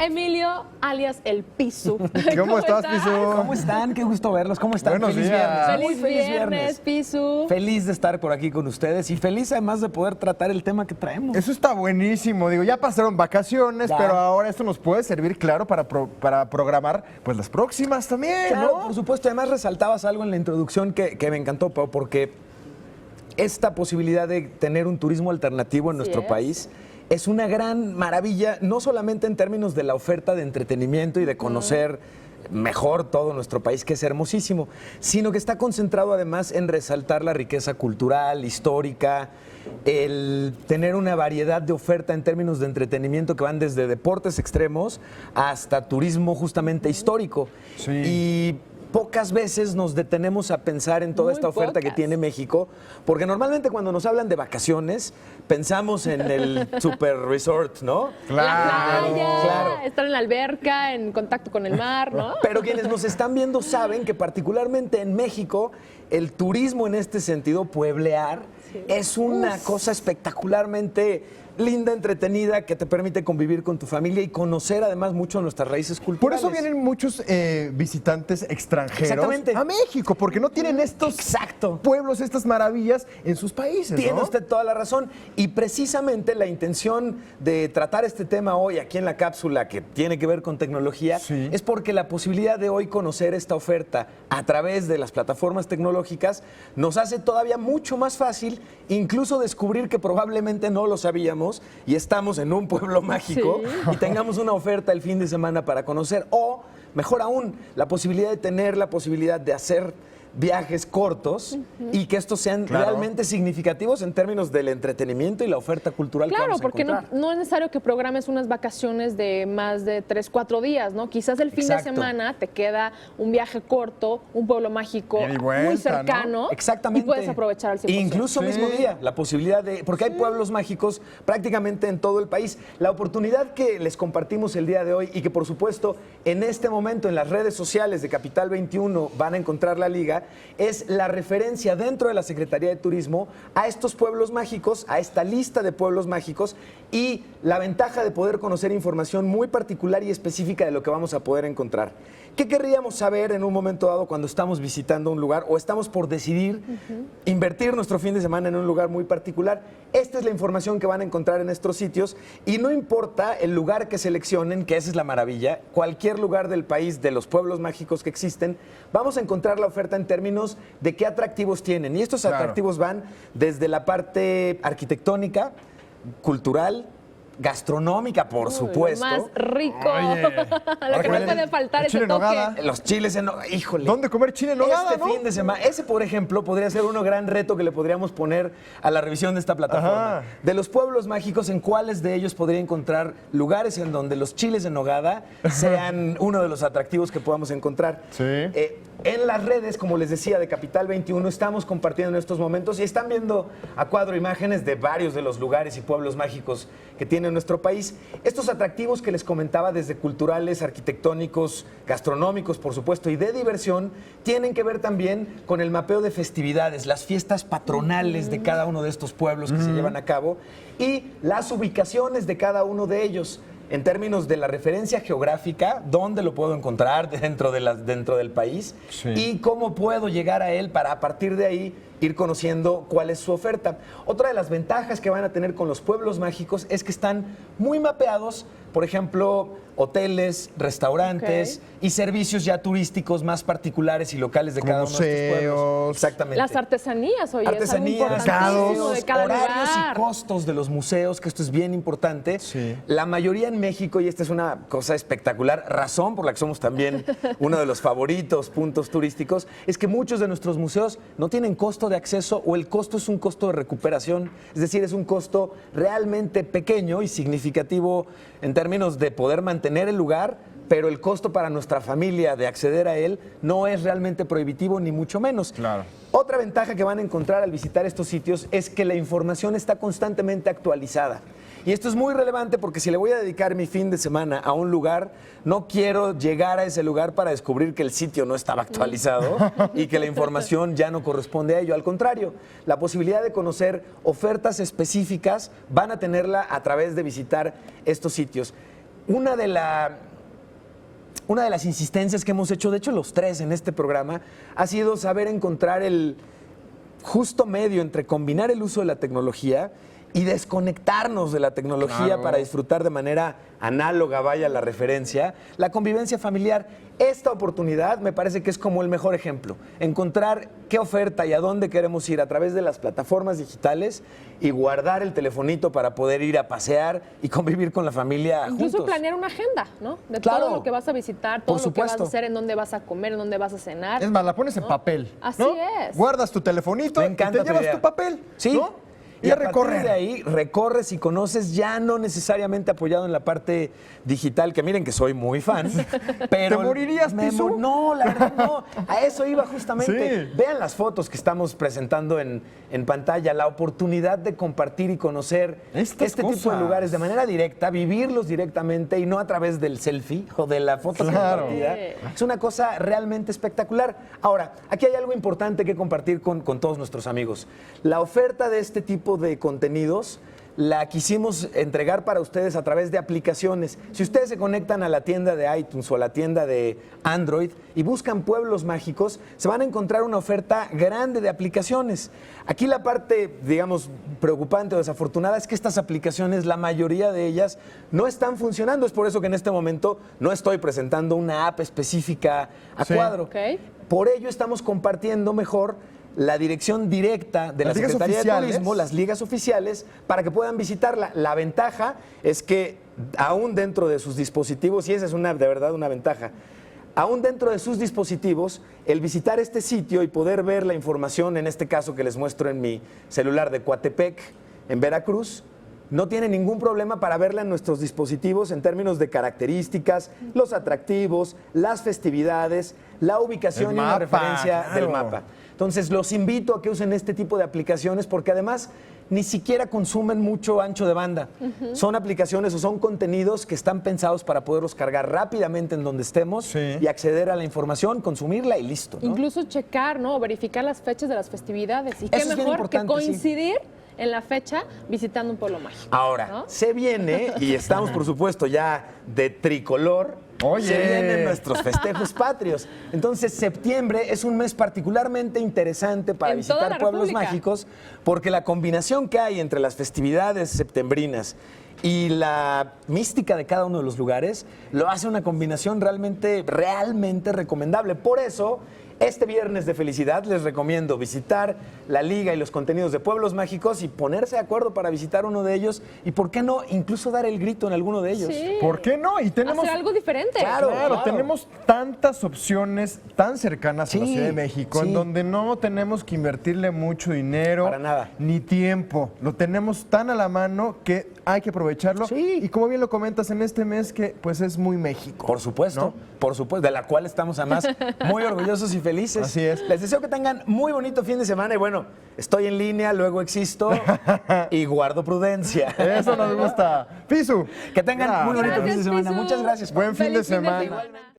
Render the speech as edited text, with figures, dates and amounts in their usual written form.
Emilio, alias El Pisu. ¿Cómo estás, Pisu? ¿Cómo están? Qué gusto verlos. ¿Cómo están? Buenos Feliz días. viernes. Feliz viernes, Pisu. Feliz de estar por aquí con ustedes y feliz además de poder tratar el tema que traemos. Eso está buenísimo. Digo, ya pasaron vacaciones, Ya. pero ahora esto nos puede servir, claro, para programar pues las próximas también, Claro, ¿no? por supuesto. Además resaltabas algo en la introducción que me encantó, Pau, porque esta posibilidad de tener un turismo alternativo en nuestro es. país es una gran maravilla, no solamente en términos de la oferta de entretenimiento y de conocer mejor todo nuestro país, que es hermosísimo, sino que está concentrado además en resaltar la riqueza cultural, histórica, el tener una variedad de oferta en términos de entretenimiento que van desde deportes extremos hasta turismo justamente histórico. Sí. Y pocas veces nos detenemos a pensar en toda Muy esta oferta que pocas. tiene México, porque normalmente cuando nos hablan de vacaciones pensamos en el super resort, ¿no? La playa, Claro. estar en la alberca, en contacto con el mar, ¿no? Pero quienes nos están viendo saben que particularmente en México el turismo en este sentido, pueblear, es una cosa espectacularmente linda, entretenida, que te permite convivir con tu familia y conocer además mucho nuestras raíces Por culturales. eso vienen muchos visitantes extranjeros Exactamente. a México, porque no tienen estos Exacto. pueblos, estas maravillas en sus países, Tiene ¿no? usted toda la razón. Y precisamente la intención de tratar este tema hoy aquí en la cápsula, que tiene que ver con tecnología, Sí. es porque la posibilidad de hoy conocer esta oferta a través de las plataformas tecnológicas nos hace todavía mucho más fácil incluso descubrir que probablemente no lo sabíamos y estamos en un pueblo mágico y tengamos una oferta el fin de semana para conocer. O, mejor aún, la posibilidad de tener la posibilidad de hacer viajes cortos y que estos sean Claro. realmente significativos en términos del entretenimiento y la oferta cultural que Claro, vamos a porque no, encontrar. no es necesario que programes unas vacaciones de más de 3, 4 días, ¿no? Quizás el fin Exacto. de semana te queda un viaje corto, un pueblo mágico Ida y vuelta, muy cercano. Exactamente. Y puedes aprovechar al 100%. Incluso Sí. mismo día, la posibilidad de... Porque hay pueblos mágicos prácticamente en todo el país. La oportunidad que les compartimos el día de hoy y que por supuesto en este momento en las redes sociales de Capital 21 van a encontrar la liga, es la referencia dentro de la Secretaría de Turismo a estos pueblos mágicos, a esta lista de pueblos mágicos y la ventaja de poder conocer información muy particular y específica de lo que vamos a poder encontrar. ¿Qué querríamos saber en un momento dado cuando estamos visitando un lugar o estamos por decidir invertir nuestro fin de semana en un lugar muy particular? Esta es la información que van a encontrar en estos sitios y no importa el lugar que seleccionen, que esa es la maravilla, cualquier lugar del país, de los pueblos mágicos que existen, vamos a encontrar la oferta en términos de qué atractivos tienen. Y estos Claro. atractivos van desde la parte arquitectónica, cultural, gastronómica, por Uy, supuesto. Lo más rico. Oye, Lo que no el- puede faltar el es chile el en toque. nogada. Los chiles en... Híjole. ¿Dónde comer chile en nogada, Este no? fin de semana, ese por ejemplo podría ser un gran reto que le podríamos poner a la revisión de esta plataforma. Ajá. De los pueblos mágicos, ¿en cuáles de ellos podría encontrar lugares en donde los chiles en nogada sean uno de los atractivos que podamos encontrar? Sí. En las redes, como les decía, de Capital 21, estamos compartiendo en estos momentos y están viendo a cuadro imágenes de varios de los lugares y pueblos mágicos que tiene nuestro país. Estos atractivos que les comentaba, desde culturales, arquitectónicos, gastronómicos, por supuesto, y de diversión, tienen que ver también con el mapeo de festividades, las fiestas patronales de cada uno de estos pueblos que se llevan a cabo y las ubicaciones de cada uno de ellos. En términos de la referencia geográfica, dónde lo puedo encontrar dentro del país Sí. y cómo puedo llegar a él para a partir de ahí ir conociendo cuál es su oferta. Otra de las ventajas que van a tener con los pueblos mágicos es que están muy mapeados, por ejemplo, hoteles, restaurantes y servicios ya turísticos más particulares y locales de Como cada uno de estos pueblos. museos. Exactamente. Las artesanías, oye, Artesanías, es algo importantísimo mercados, de cada horarios lugar. y costos de los museos, que esto es bien importante. Sí. La mayoría en México, y esta es una cosa espectacular, razón por la que somos también uno de los favoritos puntos turísticos, es que muchos de nuestros museos no tienen costo de acceso o el costo es un costo de recuperación, es decir, es un costo realmente pequeño y significativo en términos de poder mantener el lugar, pero el costo para nuestra familia de acceder a él no es realmente prohibitivo ni mucho menos. Claro. Otra ventaja que van a encontrar al visitar estos sitios es que la información está constantemente actualizada. Y esto es muy relevante porque si le voy a dedicar mi fin de semana a un lugar, no quiero llegar a ese lugar para descubrir que el sitio no estaba actualizado y que la información ya no corresponde a ello. Al contrario, la posibilidad de conocer ofertas específicas van a tenerla a través de visitar estos sitios. una de las insistencias que hemos hecho, de hecho los tres en este programa, ha sido saber encontrar el justo medio entre combinar el uso de la tecnología y desconectarnos de la tecnología Claro. para disfrutar de manera análoga, vaya la referencia, la convivencia familiar. Esta oportunidad me parece que es como el mejor ejemplo. Encontrar qué oferta y a dónde queremos ir a través de las plataformas digitales y guardar el telefonito para poder ir a pasear y convivir con la familia Incluso juntos. planear una agenda, ¿no? De Claro. todo lo que vas a visitar, Por todo lo que vas a supuesto. hacer, en dónde vas a comer, en dónde vas a cenar. Es más, la pones en ¿no? papel. Así ¿no? es. Guardas tu telefonito Me y encanta te tu llevas idea. tu papel. Sí. ¿no? Y a a partir recorrer. de ahí recorres y conoces, ya no necesariamente apoyado en la parte digital, que miren que soy muy fan, pero... ¿Te morirías, Pisu? No, la verdad no. A eso iba justamente. Sí. Vean las fotos que estamos presentando en pantalla, la oportunidad de compartir y conocer Estas este tipo de cosas. lugares de manera directa, vivirlos directamente y no a través del selfie o de la foto Claro. compartida. Sí. Es una cosa realmente espectacular. Ahora, aquí hay algo importante que compartir con todos nuestros amigos. La oferta de este tipo de contenidos la quisimos entregar para ustedes a través de aplicaciones. Si ustedes se conectan a la tienda de iTunes o a la tienda de Android y buscan Pueblos Mágicos, se van a encontrar una oferta grande de aplicaciones. Aquí la parte, digamos, preocupante o desafortunada es que estas aplicaciones, la mayoría de ellas, no están funcionando. Es por eso que en este momento no estoy presentando una app específica a Sí. cuadro. Ok. Por ello estamos compartiendo mejor la dirección directa de la Las ligas Secretaría de oficiales. Turismo, las ligas oficiales, para que puedan visitarla. La ventaja es que aún dentro de sus dispositivos, y esa es de verdad una ventaja, aún dentro de sus dispositivos, el visitar este sitio y poder ver la información, en este caso que les muestro en mi celular de Coatepec, en Veracruz, no tiene ningún problema para verla en nuestros dispositivos en términos de características, los atractivos, las festividades, la ubicación El y una mapa, referencia del claro. mapa. Entonces, los invito a que usen este tipo de aplicaciones porque además ni siquiera consumen mucho ancho de banda. Son aplicaciones o son contenidos que están pensados para poderlos cargar rápidamente en donde estemos Sí. y acceder a la información, consumirla y listo, ¿no? Incluso checar, ¿no? Verificar las fechas de las festividades. Y Eso qué es bien mejor que importante, sí. coincidir en la fecha visitando un pueblo mágico. Ahora, ¿no? se viene, y estamos por supuesto ya de tricolor, Oye. se vienen nuestros festejos patrios. Entonces, septiembre es un mes particularmente interesante para En toda visitar la pueblos República. mágicos, porque la combinación que hay entre las festividades septembrinas y la mística de cada uno de los lugares lo hace una combinación realmente recomendable. Por eso, este viernes de felicidad les recomiendo visitar la liga y los contenidos de Pueblos Mágicos y ponerse de acuerdo para visitar uno de ellos y, ¿por qué no, incluso dar el grito en alguno de ellos? Sí. ¿Por qué no? Y tenemos... Hacer algo diferente. Claro. Tenemos tantas opciones tan cercanas a la Sí, Ciudad de México, sí. en donde no tenemos que invertirle mucho dinero, Para nada. ni tiempo. Lo tenemos tan a la mano que hay que aprovecharlo. Sí. Y como bien lo comentas, en este mes que pues es muy México. Por supuesto, de la cual estamos además muy orgullosos y felices. Así es. Les deseo que tengan muy bonito fin de semana y bueno, estoy en línea, luego existo y guardo prudencia. Eso nos gusta. Pisu. Que tengan muy bonito gracias. fin de semana. Pisu. Muchas gracias. Buen fin de Feliz semana. Igualmente.